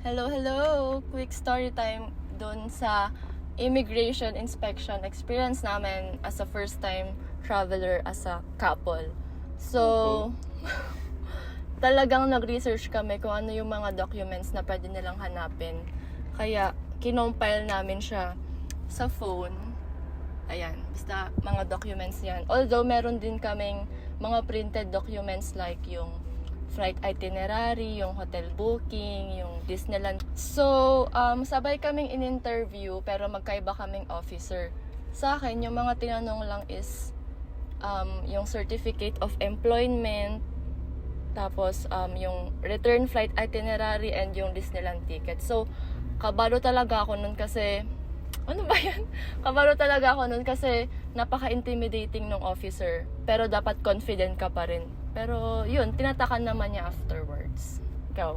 Hello, hello! Quick story time dun sa immigration inspection experience namin as a first-time traveler as a couple. So, talagang nag-research kami kung ano yung mga documents na pwede nilang hanapin. Kaya, kinompile namin siya sa phone. Ayan, basta mga documents yan. Although, meron din kaming mga printed documents like yung flight itinerary, yung hotel booking, yung Disneyland. So, sabay kaming in-interview pero magkaiba kaming officer. Sa akin, yung mga tinanong lang is yung certificate of employment, tapos yung return flight itinerary and yung Disneyland ticket. So, kabalo talaga ako nun kasi ano ba yan? Kabalo talaga ako nun kasi napaka-intimidating ng officer. Pero dapat confident ka pa rin. Pero yun, tinatakan naman niya afterwards. Ikaw?